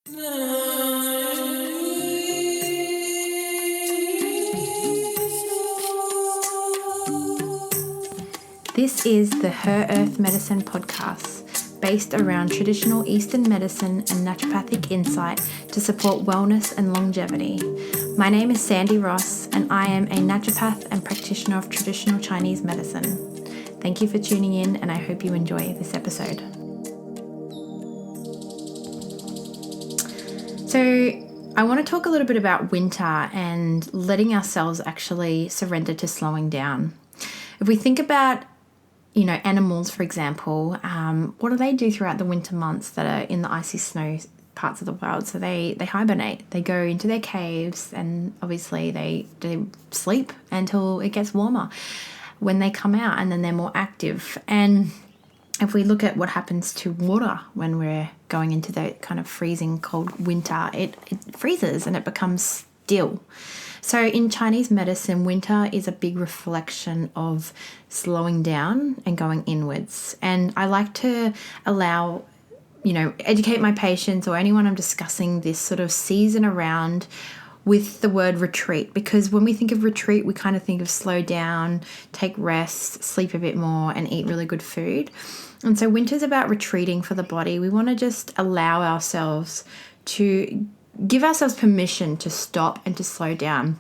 This is the Her Earth Medicine podcast, based around traditional Eastern medicine and naturopathic insight to support wellness and longevity. My name is Sandy Ross, and I am a naturopath and practitioner of traditional Chinese medicine. Thank you for tuning in, and I hope you enjoy this episode. So I want to talk a little bit about winter and letting ourselves actually surrender to slowing down. If we think about, animals, for example, what do they do throughout the winter months that are in the icy snow parts of the world? So they hibernate, they go into their caves, and obviously they sleep until it gets warmer when they come out, and then they're more active. And if we look at what happens to water when we're going into the kind of freezing cold winter, it freezes and it becomes still. So in Chinese medicine, winter is a big reflection of slowing down and going inwards. And I like to allow, educate my patients or anyone I'm discussing this sort of season around with the word retreat, because when we think of retreat, we kind of think of slow down, take rest, sleep a bit more, and eat really good food. And so winter's about retreating for the body. We want to just allow ourselves to give ourselves permission to stop and to slow down.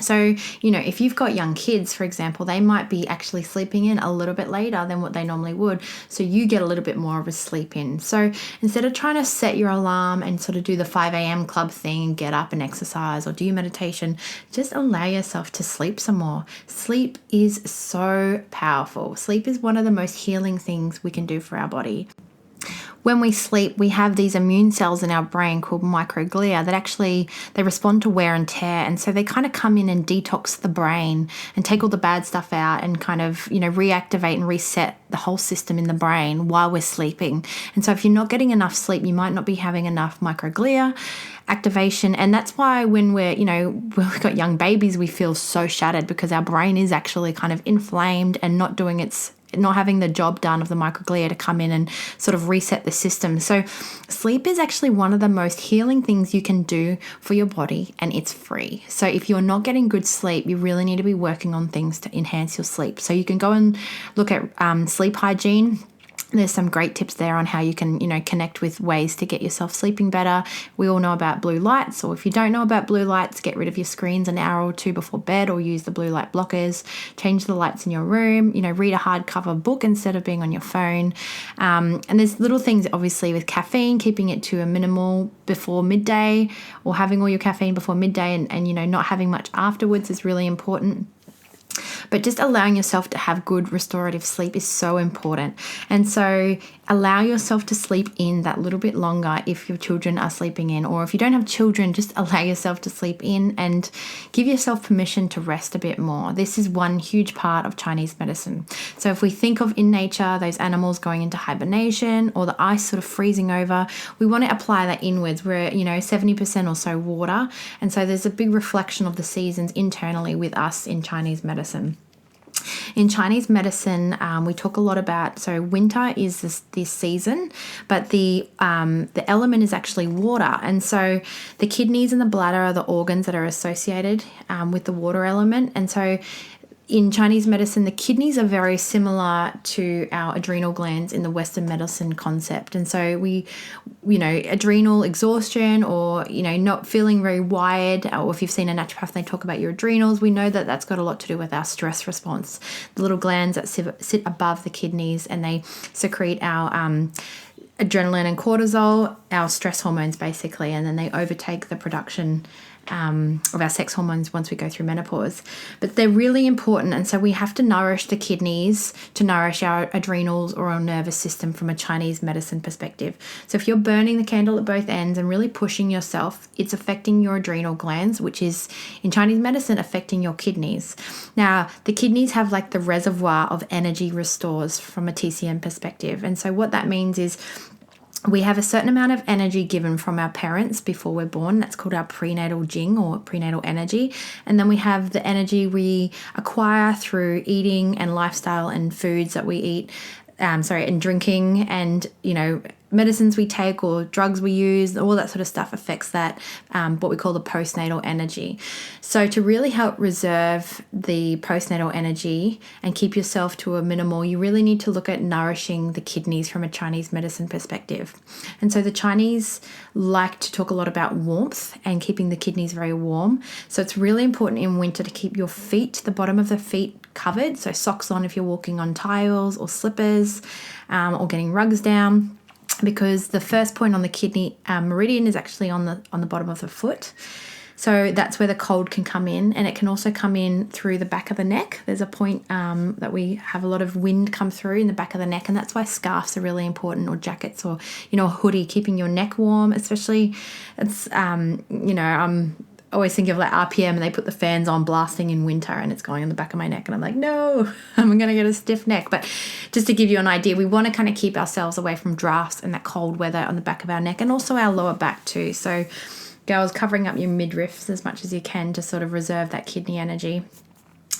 So, if you've got young kids, for example, they might be actually sleeping in a little bit later than what they normally would. So you get a little bit more of a sleep in. So instead of trying to set your alarm and sort of do the 5 a.m. club thing and get up and exercise or do your meditation, just allow yourself to sleep some more. Sleep is so powerful. Sleep is one of the most healing things we can do for our body. When we sleep, we have these immune cells in our brain called microglia that actually, they respond to wear and tear. And so they kind of come in and detox the brain and take all the bad stuff out and kind of, reactivate and reset the whole system in the brain while we're sleeping. And so if you're not getting enough sleep, you might not be having enough microglia activation. And that's why when when we've got young babies, we feel so shattered because our brain is actually kind of inflamed and not having the job done of the microglia to come in and sort of reset the system. So sleep is actually one of the most healing things you can do for your body, and it's free. So if you're not getting good sleep, you really need to be working on things to enhance your sleep. So you can go and look at sleep hygiene. There's some great tips there on how you can, connect with ways to get yourself sleeping better. We all know about blue lights, or if you don't know about blue lights, get rid of your screens an hour or two before bed, or use the blue light blockers. Change the lights in your room, read a hardcover book instead of being on your phone. And there's little things, obviously, with caffeine, keeping it to a minimal before midday, or having all your caffeine before midday and not having much afterwards is really important. But just allowing yourself to have good restorative sleep is so important. And so allow yourself to sleep in that little bit longer if your children are sleeping in, or if you don't have children, just allow yourself to sleep in and give yourself permission to rest a bit more. This is one huge part of Chinese medicine. So if we think of in nature, those animals going into hibernation or the ice sort of freezing over, we want to apply that inwards. We're, 70% or so water. And so there's a big reflection of the seasons internally with us in Chinese medicine. In Chinese medicine, we talk a lot about, so winter is this season, but the element is actually water. And so the kidneys and the bladder are the organs that are associated with the water element. And so in Chinese medicine, the kidneys are very similar to our adrenal glands in the Western medicine concept. And so we, adrenal exhaustion or, not feeling very wired, or if you've seen a naturopath, they talk about your adrenals, we know that that's got a lot to do with our stress response. The little glands that sit above the kidneys, and they secrete our adrenaline and cortisol, our stress hormones basically, and then they overtake the production of our sex hormones once we go through menopause. But they're really important, and so we have to nourish the kidneys to nourish our adrenals or our nervous system from a Chinese medicine perspective. So if you're burning the candle at both ends and really pushing yourself, it's affecting your adrenal glands, which is in Chinese medicine affecting your kidneys. Now, the kidneys have like the reservoir of energy restores from a TCM perspective. And so what that means is we have a certain amount of energy given from our parents before we're born. That's called our prenatal jing, or prenatal energy. And then we have the energy we acquire through eating and lifestyle and foods that we eat, and drinking and, medicines we take or drugs we use, all that sort of stuff affects that, what we call the postnatal energy. So to really help reserve the postnatal energy and keep yourself to a minimal, you really need to look at nourishing the kidneys from a Chinese medicine perspective. And so the Chinese like to talk a lot about warmth and keeping the kidneys very warm. So it's really important in winter to keep your feet, the bottom of the feet, covered. So socks on if you're walking on tiles or slippers, or getting rugs down, because the first point on the kidney meridian is actually on the bottom of the foot. So that's where the cold can come in, and it can also come in through the back of the neck. There's a point that we have a lot of wind come through in the back of the neck, and that's why scarves are really important, or jackets, or a hoodie, keeping your neck warm. Especially, it's I'm always think of like RPM, and they put the fans on blasting in winter, and it's going on the back of my neck, and I'm like, no, I'm going to get a stiff neck. But just to give you an idea, we want to kind of keep ourselves away from drafts and that cold weather on the back of our neck, and also our lower back too. So girls, covering up your midriffs as much as you can to sort of reserve that kidney energy.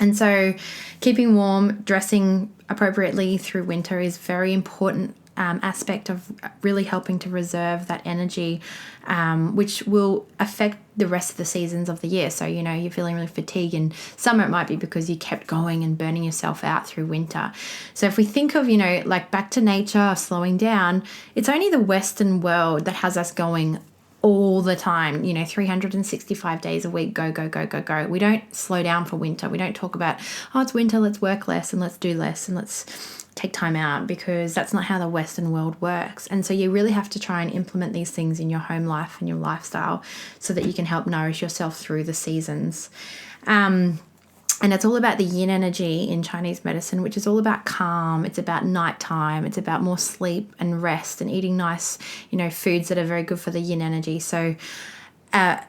And so keeping warm, dressing appropriately through winter is very important aspect of really helping to reserve that energy, which will affect the rest of the seasons of the year. So, you're feeling really fatigued in summer, it might be because you kept going and burning yourself out through winter. So if we think of, like back to nature, slowing down, it's only the Western world that has us going all the time, 365 days a week, go, go, go, go, go. We don't slow down for winter. We don't talk about, oh, it's winter, let's work less and let's do less and let's take time out, because that's not how the Western world works. And so you really have to try and implement these things in your home life and your lifestyle so that you can help nourish yourself through the seasons. And it's all about the yin energy in Chinese medicine, which is all about calm. It's about nighttime. It's about more sleep and rest and eating nice, foods that are very good for the yin energy. So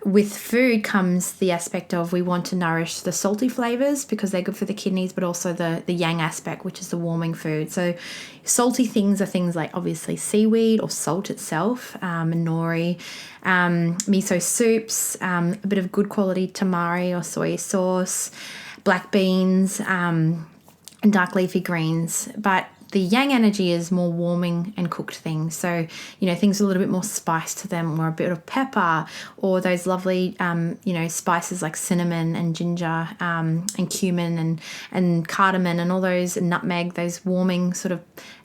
with food comes the aspect of we want to nourish the salty flavors because they're good for the kidneys, but also the yang aspect, which is the warming food. So salty things are things like obviously seaweed or salt itself, nori, miso soups, a bit of good quality tamari or soy sauce, black beans, and dark leafy greens. But the yang energy is more warming and cooked things. So, things with a little bit more spice to them, or a bit of pepper, or those lovely, spices like cinnamon and ginger, and cumin and cardamom and all those, and nutmeg, those warming sort of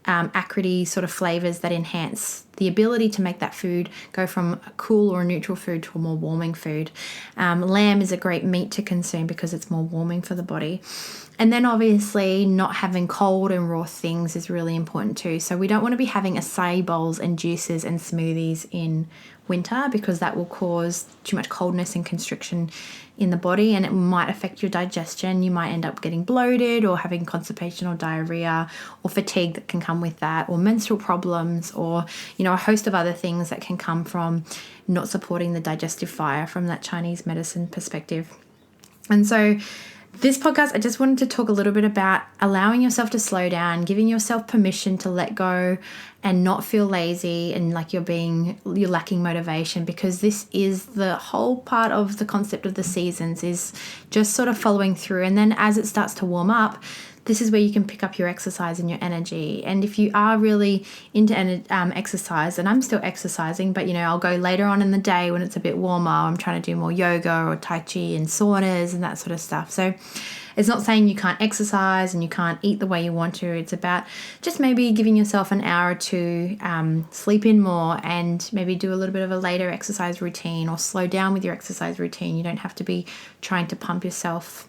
acidity sort of flavors that enhance the ability to make that food go from a cool or a neutral food to a more warming food. Lamb is a great meat to consume because it's more warming for the body. And then obviously not having cold and raw things is really important too. So we don't want to be having acai bowls and juices and smoothies in winter, because that will cause too much coldness and constriction in the body, and it might affect your digestion. You might end up getting bloated or having constipation or diarrhea or fatigue that can come with that, or menstrual problems, or a host of other things that can come from not supporting the digestive fire from that Chinese medicine perspective. And so this podcast, I just wanted to talk a little bit about allowing yourself to slow down, giving yourself permission to let go and not feel lazy and like you're lacking motivation, because this is the whole part of the concept of the seasons, is just sort of following through. And then as it starts to warm up, this is where you can pick up your exercise and your energy. And if you are really into exercise, and I'm still exercising, but I'll go later on in the day when it's a bit warmer. I'm trying to do more yoga or tai chi and saunas and that sort of stuff. So it's not saying you can't exercise and you can't eat the way you want to. It's about just maybe giving yourself an hour or two, sleep in more, and maybe do a little bit of a later exercise routine, or slow down with your exercise routine. You don't have to be trying to pump yourself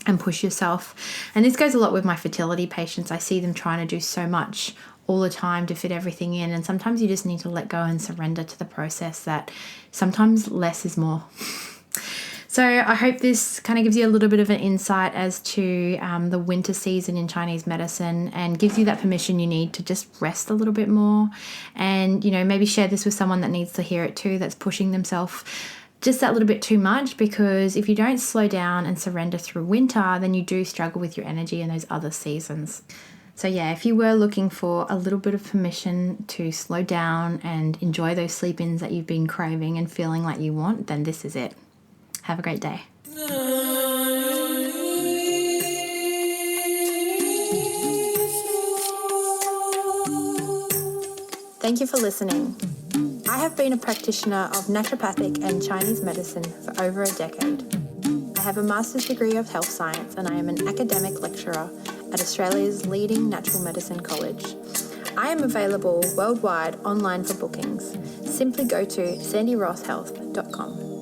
and push yourself. And this goes a lot with my fertility patients. I see them trying to do so much all the time to fit everything in, and sometimes you just need to let go and surrender to the process, that sometimes less is more. So I hope this kind of gives you a little bit of an insight as to the winter season in Chinese medicine, and gives you that permission you need to just rest a little bit more, and maybe share this with someone that needs to hear it too, that's pushing themselves just that little bit too much. Because if you don't slow down and surrender through winter, then you do struggle with your energy in those other seasons. So yeah, if you were looking for a little bit of permission to slow down and enjoy those sleep-ins that you've been craving and feeling like you want, then this is it. Have a great day. Thank you for listening. I have been a practitioner of naturopathic and Chinese medicine for over a decade. I have a master's degree of health science and I am an academic lecturer at Australia's leading natural medicine college. I am available worldwide online for bookings. Simply go to sandyrosshealth.com.